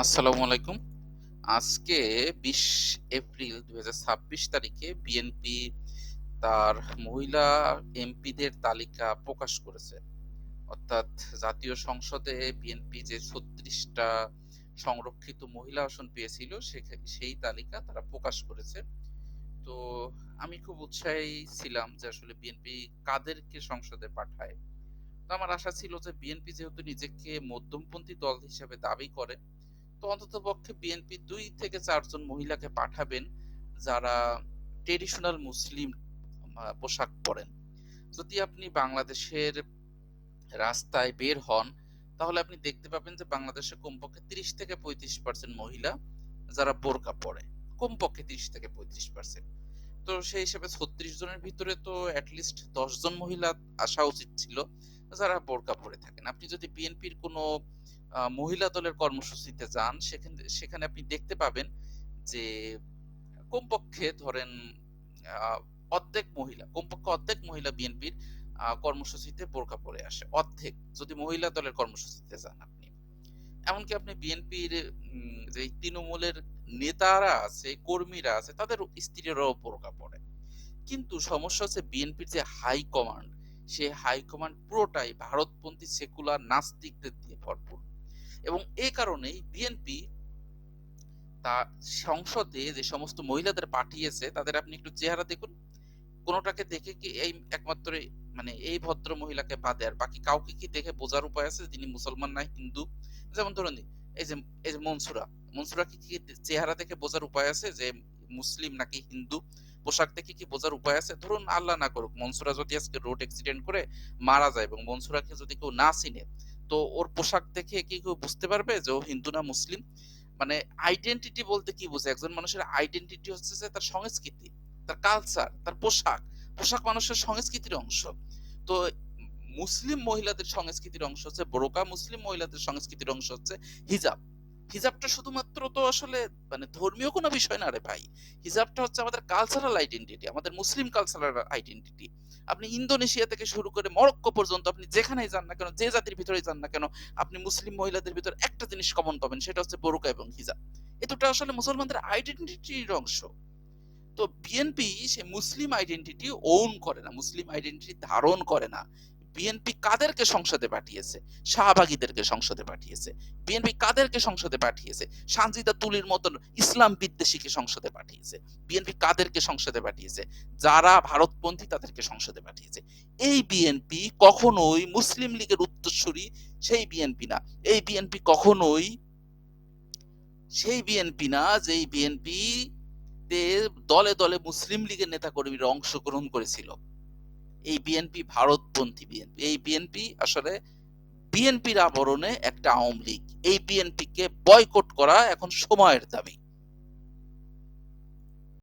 আসসালামু আলাইকুম। আজকে ২০ এপ্রিল ২০২৬ তারিখে বিএনপি তার মহিলা এমপিদের তালিকা প্রকাশ করেছে। অর্থাৎ জাতীয় সংসদে বিএনপি যে ৩৬ টা সংরক্ষিত মহিলা আসন পেয়েছিল সেই তালিকা তারা প্রকাশ করেছে। তো আমি খুব উৎসাহী ছিলাম যে আসলে বিএনপি কাদেরকে সংসদে পাঠায়। তো আমার আশা ছিল যে বিএনপি যেহেতু নিজেকে মধ্যমপন্থী দল হিসেবে দাবি করে, তো অন্ততপক্ষে বিএনপি ২ থেকে ৪ জন মহিলাকে পাঠাবেন যারা ট্রেডিশনাল মুসলিম পোশাক পরেন। যদি আপনি বাংলাদেশের রাস্তায় বের হন, তাহলে আপনি দেখতে পাবেন যে বাংলাদেশে কমপক্ষে ৩০ থেকে ৩৫% মহিলা যারা বোরকা পরে। কমপক্ষে ৩০ থেকে ৩৫%। তো সেই হিসেবে ৩৬ জনের ভিতরে তো এট লিস্ট ১০ জন মহিলা আসা উচিত ছিল যারা বোরকা পরে থাকেন। আপনি যদি বিএনপির কোনো মহিলা দলের কর্মসূচিতে যান, সেখানে আপনি দেখতে পাবেন যে কমপক্ষে ধরেন আ কমপক্ষে অর্ধেক মহিলা বিএনপির কর্মসূচিতে বোরকা পরে আসে। অর্ধেক যদি মহিলা দলের কর্মসূচিতে যান আপনি। এমনকি আপনি বিএনপির যে তৃণমূলের নেতারা আছে, কর্মীরা আছে তাদের স্ত্রীরাও বোরকা পরে। কিন্তু সমস্যা হচ্ছে বিএনপির যে হাই কমান্ড, সে হাই কমান্ড পুরোটাই ভারতপন্থী সেকুলার নাস্তিকদের দিয়ে ভরপুর। এবং এ কারণেই বিএনপি তা সংসদে যে সমস্ত মহিলাদের পাঠিয়েছে তাদের আপনি একটু চেহারা দেখুন। কোনটাকে দেখে কি এই একমাত্র মানে এই ভদ্র মহিলাকে বাদে আর বাকি কাউকে কি দেখে বোঝার উপায় আছে যিনি মুসলমান না হিন্দু? যেমন ধরুন এই যে মনসুরা। মনসুরা কি চেহারা দেখে বোঝার উপায় আছে যে মুসলিম নাকি হিন্দু? পোশাক দেখে কি বোঝার উপায় আছে? ধরুন আল্লাহ না করুক মনসুরা যদি আজকে রোড অ্যাক্সিডেন্ট করে মারা যায় এবং মনসুরাকে যদি কেউ না চিনে, তো ওর পোশাক দেখে কি কেউ বুঝতে পারবে যে ও হিন্দু না মুসলিম? মানে আইডেন্টিটি বলতে কি বোঝায়? একজন মানুষের আইডেন্টিটি হচ্ছে যে তার সংস্কৃতি, তার কালচার, তার পোশাক। পোশাক মানুষের সংস্কৃতির অংশ। তো মুসলিম মহিলাদের সংস্কৃতির অংশ হচ্ছে বোরকা, মুসলিম মহিলাদের সংস্কৃতির অংশ হচ্ছে হিজাব। হিজাবটা শুধুমাত্র তো আসলে মানে ধর্মীয় কোনো বিষয় না রে ভাই। হিজাবটা হচ্ছে আমাদের কালচারাল আইডেন্টিটি, আমাদের মুসলিম কালচারাল আইডেন্টিটি। আপনি ইন্দোনেশিয়া থেকে শুরু করে মরক্কো পর্যন্ত আপনি যেখানেই যান না কেন, যে জাতির ভিতরেই যান না কেন, আপনি মুসলিম মহিলাদের ভিতর একটা জিনিস কমন পাবেন সেটা হচ্ছে বোরকা এবং হিজাব। এ দুটো আসলে মুসলমানদের আইডেন্টিটির অংশ। তো বিএনপি সে মুসলিম আইডেন্টিটি ওন করে না, মুসলিম আইডেন্টিটি ধারণ করে না। বিএনপি কাদেরকে সংসদে পাঠিয়েছে? শাহবাগীদেরকে সংসদে পাঠিয়েছে। বিএনপি কাদেরকে সংসদে পাঠিয়েছে? সানজিদা তুলির মতন ইসলাম বিদ্বেষীকে সংসদে পাঠিয়েছে। বিএনপি কাদেরকে সংসদে পাঠিয়েছে? যারা ভারতপন্থী তাদেরকে সংসদে পাঠিয়েছে। এই বিএনপি কখনোই মুসলিম লীগের উত্তরসূরি সেই বিএনপি না। এই বিএনপি কখনোই সেই বিএনপি না যেই বিএনপি তে দলে দলে মুসলিম লীগের নেতাকর্মীরা অংশগ্রহণ করেছিল। এই বিএনপি ভারতপন্থী বিএনপি। এই বিএনপি আসলে বিএনপির আবরণে একটা আওয়ামী লীগ। এই বিএনপিকে বয়কট করা এখন সময়ের দাবি।